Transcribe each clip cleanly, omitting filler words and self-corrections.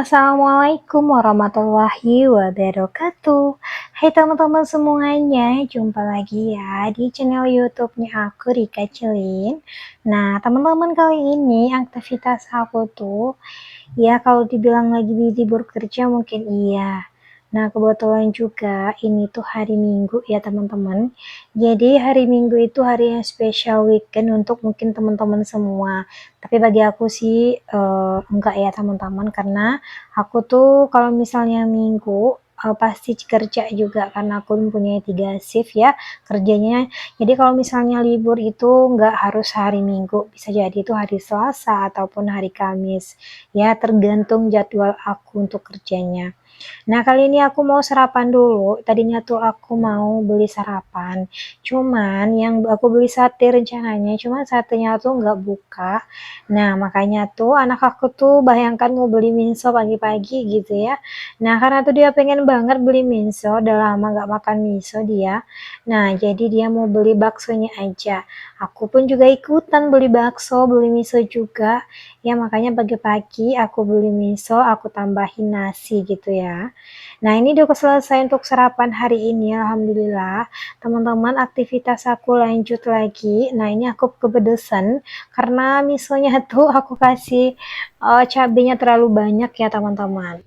Assalamualaikum warahmatullahi wabarakatuh. Hai teman-teman semuanya, jumpa lagi ya di channel YouTube-nya aku Rika Celin. Nah, teman-teman kali ini aktivitas aku tuh ya kalau dibilang lagi libur kerja mungkin iya. Nah, kebetulan juga ini tuh hari Minggu ya teman-teman. Jadi hari Minggu itu hari yang spesial weekend untuk mungkin teman-teman semua. Tapi bagi aku sih enggak ya teman-teman, karena aku tuh kalau misalnya Minggu pasti kerja juga karena aku mempunyai 3 shift ya kerjanya. Jadi kalau misalnya libur itu enggak harus hari Minggu, bisa jadi itu hari Selasa ataupun hari Kamis. Ya tergantung jadwal aku untuk kerjanya. Nah, kali ini aku mau sarapan dulu. Tadinya tuh aku mau beli sarapan. Cuman yang aku beli sate rencananya, cuman satenya tuh nggak buka. Nah, makanya tuh anak aku tuh bayangkan mau beli minso pagi-pagi gitu ya. Nah, karena tuh dia pengen banget beli minso, udah lama nggak makan minso dia. Nah, jadi dia mau beli baksonya aja. Aku pun juga ikutan beli bakso, beli miso juga. Ya, makanya pagi-pagi aku beli miso, aku tambahin nasi gitu ya. Nah, ini udah selesai untuk sarapan hari ini, alhamdulillah. Teman-teman, aktivitas aku lanjut lagi. Nah, ini aku kepedesan karena misonya tuh aku kasih cabenya terlalu banyak ya, teman-teman.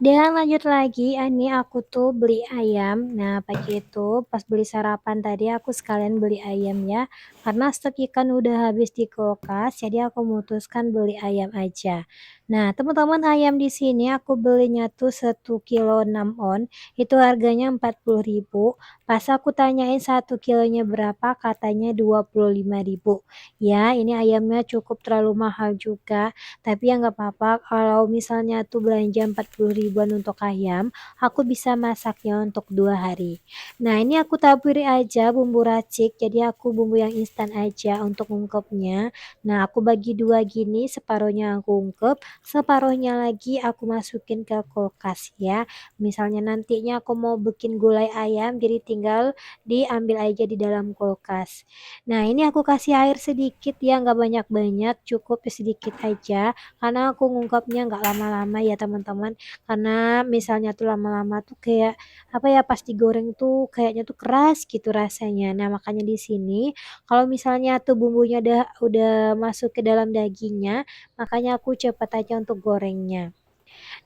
Dan lanjut lagi, ini aku tuh beli ayam. Nah, pagi itu pas beli sarapan tadi aku sekalian beli ayam ya. Karena stok ikan udah habis di kulkas, jadi aku memutuskan beli ayam aja. Nah, teman-teman, ayam di sini aku belinya tuh 1 kilo 6 on, itu harganya 40.000. Pas aku tanyain 1 kilonya berapa, katanya 25.000. Ya, ini ayamnya cukup terlalu mahal juga. Tapi ya nggak apa-apa, kalau misalnya tuh belanja 40 ribuan untuk ayam, aku bisa masaknya untuk 2 hari. Nah, ini aku taburi aja bumbu racik, jadi aku bumbu yang instan aja untuk ungkepnya. Nah, aku bagi dua gini, separuhnya aku ungkep, separuhnya lagi aku masukin ke kulkas ya. Misalnya nantinya aku mau bikin gulai ayam, jadi tinggal diambil aja di dalam kulkas. Nah, ini aku kasih air sedikit ya, nggak banyak-banyak, cukup sedikit aja. Karena aku ngungkapnya nggak lama-lama ya teman-teman, karena misalnya tuh lama-lama tuh kayak apa ya, pas digoreng tuh kayaknya tuh keras gitu rasanya. Nah, makanya di sini kalau misalnya tuh bumbunya udah masuk ke dalam dagingnya, makanya aku cepet aja untuk gorengnya.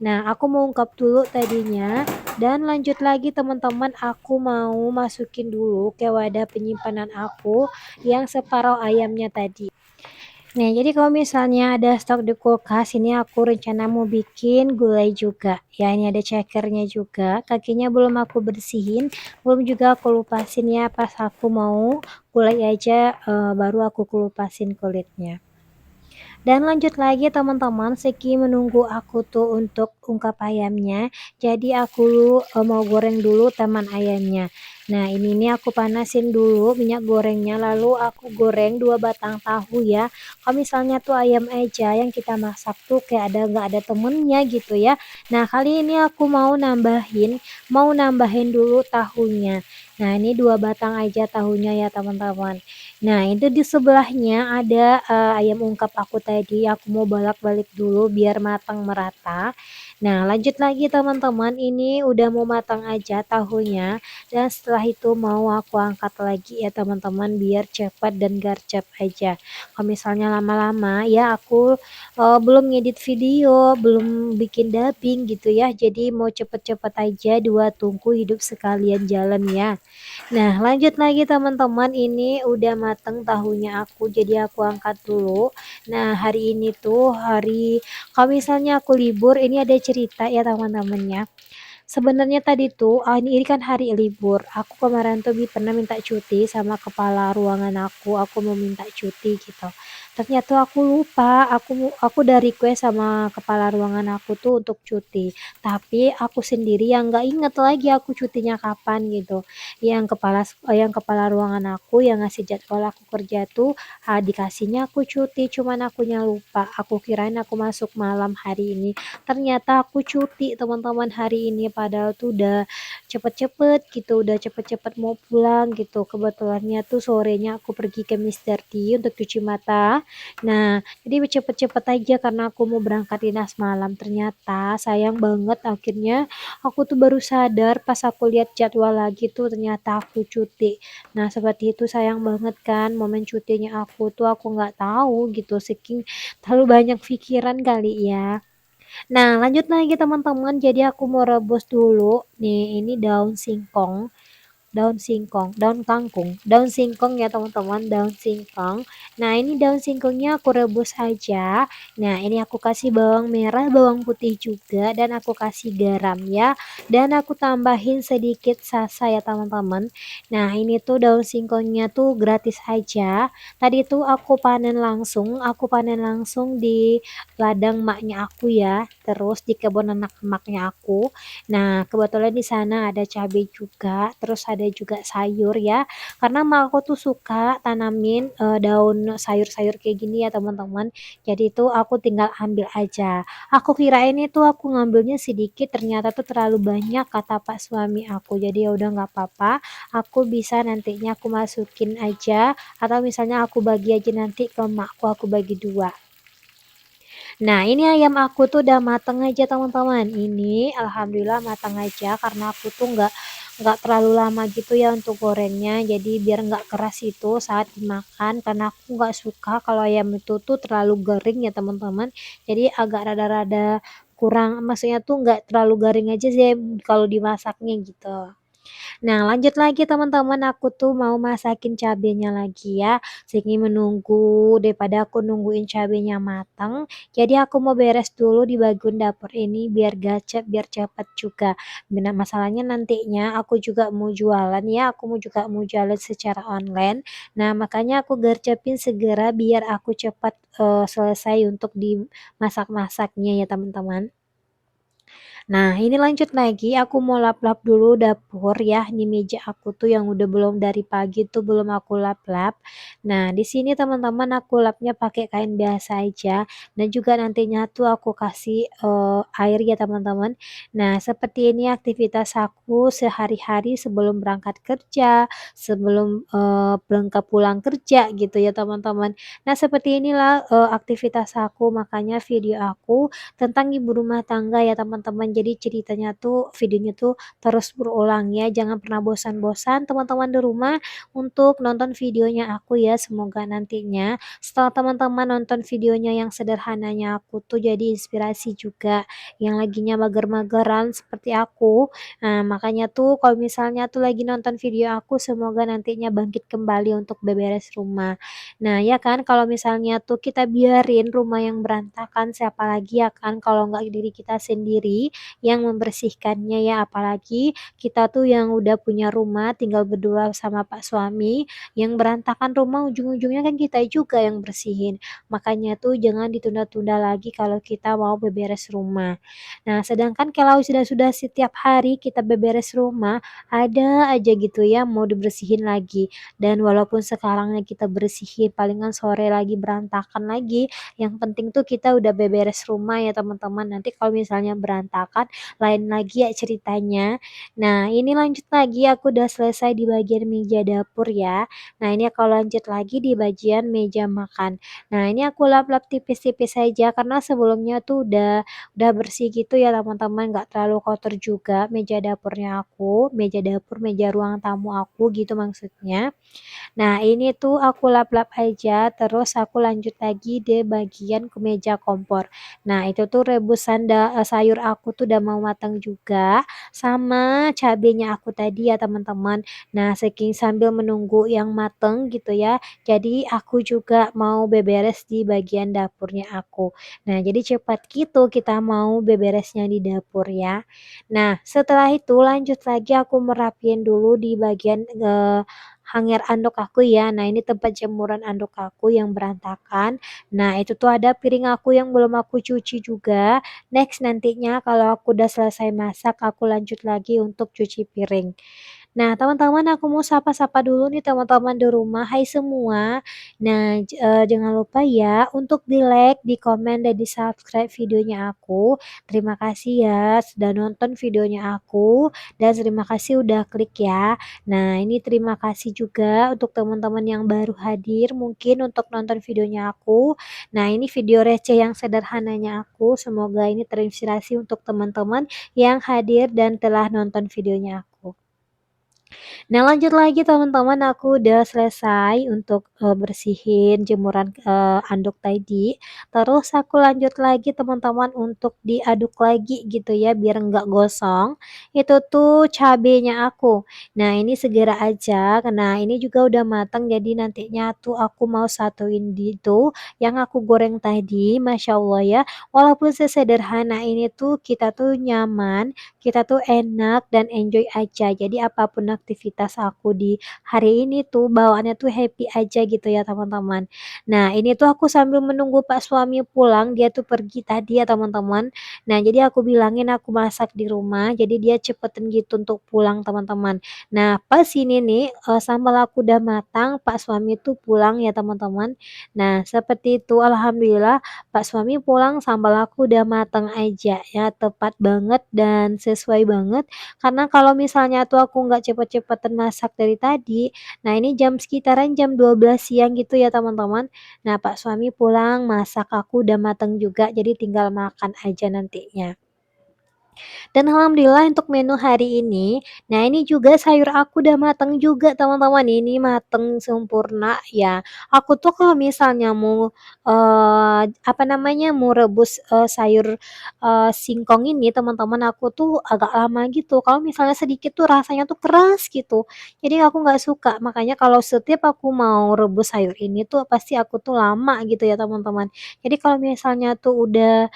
Nah, aku mau ungkap dulu tadinya dan lanjut lagi teman-teman, aku mau masukin dulu ke wadah penyimpanan aku yang separuh ayamnya tadi. Nah, jadi kalau misalnya ada stok di kulkas, ini aku rencana mau bikin gulai juga. Ya, ini ada cekernya juga. Kakinya belum aku bersihin, belum juga aku lupasin ya pas aku mau gulai aja baru aku kelupasin kulitnya. Dan lanjut lagi teman-teman, seki menunggu aku tuh untuk ungkap ayamnya. Jadi aku mau goreng dulu teman ayamnya. Nah, ini nih aku panasin dulu minyak gorengnya, lalu aku goreng 2 batang tahu ya. Kalau misalnya tuh ayam aja yang kita masak tuh kayak ada nggak ada temennya gitu ya. Nah, kali ini aku mau nambahin dulu tahunya. Nah, ini 2 batang aja tahunya ya teman-teman. Nah, itu di sebelahnya ada ayam ungkap aku tadi, aku mau bolak-balik dulu biar matang merata. Nah, lanjut lagi teman-teman, ini udah mau matang aja tahunya dan setelah itu mau aku angkat lagi ya teman-teman biar cepat dan garcep aja. Kalau misalnya lama-lama ya aku belum ngedit video, belum bikin dubbing gitu ya. Jadi mau cepet-cepet aja dua tungku hidup sekalian jalan ya. Nah, lanjut lagi teman-teman, ini udah mateng tahunya aku, jadi aku angkat dulu. Nah, hari ini tuh kalau misalnya aku libur, ini ada cerita ya teman-teman ya. Sebenarnya tadi tuh, ini kan hari libur. Aku kemarin tuh pernah minta cuti sama kepala ruangan aku mau minta cuti gitu. Ternyata aku lupa, aku udah request sama kepala ruangan aku tuh untuk cuti. Tapi aku sendiri yang nggak inget lagi aku cutinya kapan gitu. Yang kepala ruangan aku yang ngasih jadwal aku kerja tuh dikasihnya aku cuti, cuman akunya lupa. Aku kirain aku masuk malam hari ini. Ternyata aku cuti teman-teman hari ini padahal tuh udah cepet-cepet gitu, udah cepet-cepet mau pulang gitu. Kebetulannya tuh sorenya aku pergi ke Mister D untuk cuci mata. Nah, jadi cepet-cepet aja karena aku mau berangkat dinas malam. Ternyata sayang banget akhirnya aku tuh baru sadar pas aku lihat jadwal lagi tuh ternyata aku cuti. Nah, seperti itu sayang banget kan momen cutinya aku tuh aku nggak tahu gitu saking terlalu banyak pikiran kali ya. Nah, lanjut lagi teman-teman. Jadi aku mau rebus dulu nih ini daun kangkung, daun singkong ya teman-teman, daun singkong. Nah, ini daun singkongnya aku rebus aja. Nah, ini aku kasih bawang merah, bawang putih juga, dan aku kasih garam ya. Dan aku tambahin sedikit sasa ya teman-teman. Nah, ini tuh daun singkongnya tuh gratis aja. Tadi tuh aku panen langsung di ladang maknya aku ya, terus di kebun anak maknya aku. Nah, kebetulan di sana ada cabai juga, terus ada juga sayur ya. Karena emak aku tuh suka tanamin daun sayur-sayur kayak gini ya teman-teman. Jadi itu aku tinggal ambil aja. Aku kirain itu aku ngambilnya sedikit, ternyata tuh terlalu banyak kata pak suami aku. Jadi ya udah nggak apa-apa, aku bisa nantinya aku masukin aja atau misalnya aku bagi aja nanti ke emakku, aku bagi dua. Nah, ini ayam aku tuh udah mateng aja teman-teman. Ini alhamdulillah mateng aja karena aku tuh nggak terlalu lama gitu ya untuk gorengnya. Jadi biar nggak keras itu saat dimakan karena aku nggak suka kalau ayam itu tuh terlalu garing ya teman-teman. Jadi agak rada-rada kurang, maksudnya tuh nggak terlalu garing aja sih kalau dimasaknya gitu. Nah, lanjut lagi teman-teman, aku tuh mau masakin cabenya lagi ya. Saking menunggu daripada aku nungguin cabenya matang, jadi aku mau beres dulu di bagian dapur ini biar gacet, biar cepet juga. Benar masalahnya nantinya aku juga mau jualan ya, aku mau juga mau jualan secara online. Nah, makanya aku gercepin segera biar aku cepat selesai untuk dimasak-masaknya ya teman-teman. Nah, ini lanjut lagi, aku mau lap-lap dulu dapur ya. Di meja aku tuh yang udah belum dari pagi tuh belum aku lap-lap. Nah, di sini teman-teman aku lapnya pakai kain biasa aja dan juga nantinya tuh aku kasih air ya teman-teman. Nah, seperti ini aktivitas aku sehari-hari sebelum berangkat kerja, sebelum berangkat pulang kerja gitu ya teman-teman. Nah, seperti inilah aktivitas aku, makanya video aku tentang ibu rumah tangga ya teman-teman. Jadi ceritanya tuh videonya tuh terus berulang ya. Jangan pernah bosan-bosan teman-teman di rumah untuk nonton videonya aku ya. Semoga nantinya setelah teman-teman nonton videonya yang sederhananya aku tuh jadi inspirasi juga yang laginya mager-mageran seperti aku. Nah, makanya tuh kalau misalnya tuh lagi nonton video aku semoga nantinya bangkit kembali untuk beberes rumah. Nah, ya kan kalau misalnya tuh kita biarin rumah yang berantakan, siapa lagi ya kan kalau nggak diri kita sendiri yang membersihkannya ya, apalagi kita tuh yang udah punya rumah tinggal berdua sama pak suami, yang berantakan rumah ujung-ujungnya kan kita juga yang bersihin. Makanya tuh jangan ditunda-tunda lagi kalau kita mau beberes rumah. Nah, sedangkan kalau sudah setiap hari kita beberes rumah, ada aja gitu ya mau dibersihin lagi. Dan walaupun sekarangnya kita bersihin, palingan sore lagi berantakan lagi, yang penting tuh kita udah beberes rumah ya teman-teman. Nanti kalau misalnya berantakan, lain lagi ya ceritanya. Nah, ini lanjut lagi, aku udah selesai di bagian meja dapur ya. Nah, ini aku lanjut lagi di bagian meja makan. Nah, ini aku lap-lap tipis-tipis saja karena sebelumnya tuh udah bersih gitu ya teman-teman, nggak terlalu kotor juga meja dapurnya aku, meja dapur, meja ruang tamu aku gitu maksudnya. Nah, ini tuh aku lap-lap aja, terus aku lanjut lagi di bagian ke meja kompor. Nah, itu tuh rebusan sayur aku tuh udah mau matang juga, sama cabenya aku tadi ya teman-teman. Nah, saking sambil menunggu yang mateng gitu ya, jadi aku juga mau beberes di bagian dapurnya aku. Nah, jadi cepat gitu kita mau beberesnya di dapur ya. Nah, setelah itu lanjut lagi aku merapiin dulu di bagian hanger anduk aku ya. Nah, ini tempat jemuran anduk aku yang berantakan. Nah, itu tuh ada piring aku yang belum aku cuci juga. Next nantinya kalau aku udah selesai masak, aku lanjut lagi untuk cuci piring. Nah, teman-teman aku mau sapa-sapa dulu nih teman-teman di rumah. Hai semua. Nah, jangan lupa ya untuk di-like, di-komen, dan di-subscribe videonya aku. Terima kasih ya sudah nonton videonya aku dan terima kasih udah klik ya. Nah, ini terima kasih juga untuk teman-teman yang baru hadir mungkin untuk nonton videonya aku. Nah, ini video receh yang sederhananya aku. Semoga ini terinspirasi untuk teman-teman yang hadir dan telah nonton videonya aku. Nah, lanjut lagi teman-teman, aku udah selesai untuk, bersihin jemuran, anduk tadi. Terus aku lanjut lagi teman-teman untuk diaduk lagi gitu ya, biar enggak gosong. Itu tuh cabenya aku. Nah, ini segera aja, karena ini juga udah matang, jadi nantinya tuh aku mau satuin di itu yang aku goreng tadi. Masya Allah ya, walaupun sesederhana ini tuh kita tuh nyaman, kita tuh enak dan enjoy aja. Jadi apapun aktivitas aku di hari ini tuh bawaannya tuh happy aja gitu ya teman-teman. Nah ini tuh aku sambil menunggu pak suami pulang, dia tuh pergi tadi ya teman-teman. Nah jadi aku bilangin aku masak di rumah, jadi dia cepetin gitu untuk pulang teman-teman. Nah pas ini nih sambal aku udah matang, pak suami tuh pulang ya teman-teman. Nah seperti itu alhamdulillah Pak suami pulang sambal aku udah mateng aja ya, tepat banget dan sesuai banget. Karena kalau misalnya tuh aku nggak cepet-cepetan masak dari tadi, nah ini jam sekitaran jam 12 siang gitu ya teman-teman. Nah Pak suami pulang, masak aku udah mateng juga, jadi tinggal makan aja nantinya. Dan alhamdulillah untuk menu hari ini, nah ini juga sayur aku udah mateng juga teman-teman, ini mateng sempurna ya. Aku tuh kalau misalnya mau, apa namanya, mau rebus, sayur, singkong ini teman-teman, aku tuh agak lama gitu, kalau misalnya sedikit tuh rasanya tuh keras gitu. Jadi aku nggak suka, makanya kalau setiap aku mau rebus sayur ini tuh pasti aku tuh lama gitu ya teman-teman. Jadi kalau misalnya tuh udah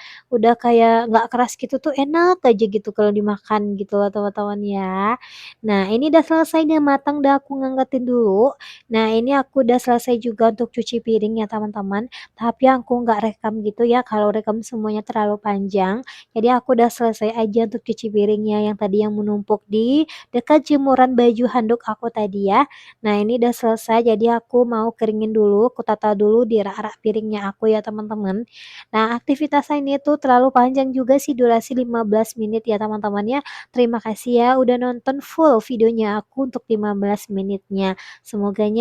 kayak nggak keras gitu tuh enak aja gitu kalau dimakan gitu loh teman-teman ya. Nah ini udah selesai udah matang udah aku ngangkatin dulu. Nah ini aku udah selesai juga untuk cuci piring ya teman-teman, tapi aku nggak rekam gitu ya kalau rekam semuanya terlalu panjang. Jadi aku udah selesai aja untuk cuci piringnya yang tadi yang menumpuk di dekat jemuran baju handuk aku tadi ya. Nah ini udah selesai jadi aku mau keringin dulu, aku tata dulu di rak-rak piringnya aku ya teman-teman. Nah, aktivitas ini tuh terlalu panjang juga sih durasi 15 menit ya teman-teman ya. Terima kasih ya udah nonton full videonya aku untuk 15 menitnya. Semoga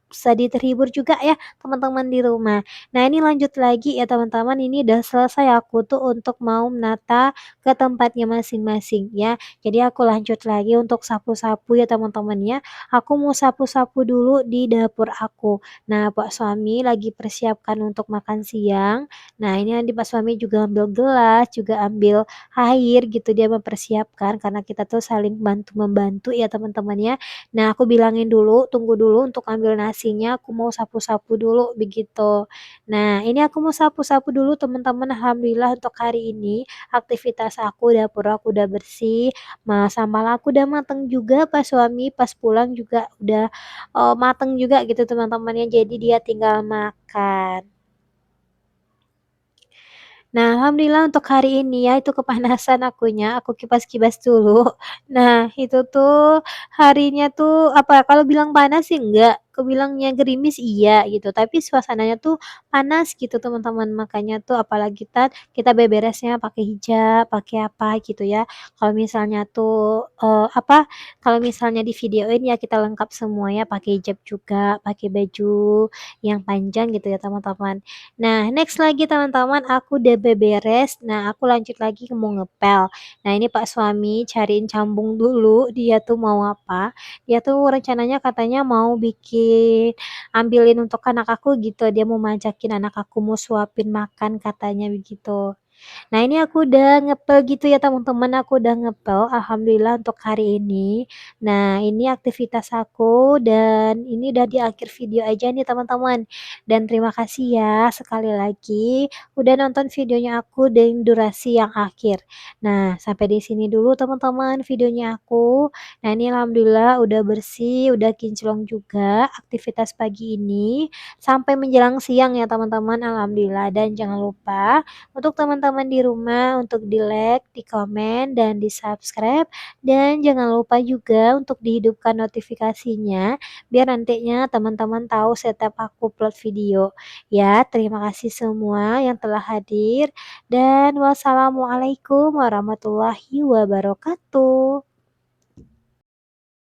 sedih terhibur juga ya teman-teman di rumah. Nah ini lanjut lagi ya teman-teman, ini udah selesai aku tuh untuk mau menata ke tempatnya masing-masing ya. Jadi aku lanjut lagi untuk sapu-sapu ya teman-teman ya. Aku mau sapu-sapu dulu di dapur aku. Nah, Pak suami lagi persiapkan untuk makan siang. Nah, ini nanti Pak suami juga ambil gelas, juga ambil air gitu, dia mempersiapkan karena kita tuh saling bantu-membantu ya teman-teman ya. Nah, aku bilangin dulu, tunggu dulu untuk ambil nasinya, aku mau sapu-sapu dulu begitu. Nah, ini aku mau sapu-sapu dulu teman-teman, alhamdulillah untuk hari ini aktivitas aku, dapur aku udah bersih, sambal aku udah mateng juga, Pak suami pas pulang juga udah mateng juga gitu teman-teman ya, jadi dia tinggal makan. Nah, alhamdulillah untuk hari ini ya, itu kepanasan akunya, aku kipas-kipas dulu. Nah, itu tuh harinya tuh, apa, kalau bilang panas sih enggak, kebilangnya gerimis iya gitu, tapi suasananya tuh panas gitu teman-teman. Makanya tuh apalagi kita beberesnya pakai hijab, pakai apa gitu ya. Kalau misalnya tuh, apa, kalau misalnya di videoin ya kita lengkap semuanya, pakai hijab juga, pakai baju yang panjang gitu ya teman-teman. Nah, next lagi teman-teman, aku udah beberes. Nah, aku lanjut lagi mau ngepel. Nah, ini Pak suami cariin cambung dulu, dia tuh mau apa, dia tuh rencananya katanya mau ambilin untuk anak aku gitu, dia mau majakin anak aku, mau suapin makan katanya begitu. Nah, ini aku udah ngepel gitu ya teman-teman, aku udah ngepel alhamdulillah untuk hari ini. Nah, ini aktivitas aku dan ini udah di akhir video aja nih teman-teman. Dan terima kasih ya sekali lagi udah nonton videonya aku dengan durasi yang akhir. Nah, sampai di sini dulu teman-teman videonya aku. Nah, ini alhamdulillah udah bersih, udah kinclong juga aktivitas pagi ini sampai menjelang siang ya teman-teman alhamdulillah dan jangan lupa untuk teman-teman teman-teman di rumah untuk di-like, di-komen, dan di-subscribe. Dan jangan lupa juga untuk dihidupkan notifikasinya biar nantinya teman-teman tahu setiap aku upload video. Ya, terima kasih semua yang telah hadir dan wassalamualaikum warahmatullahi wabarakatuh.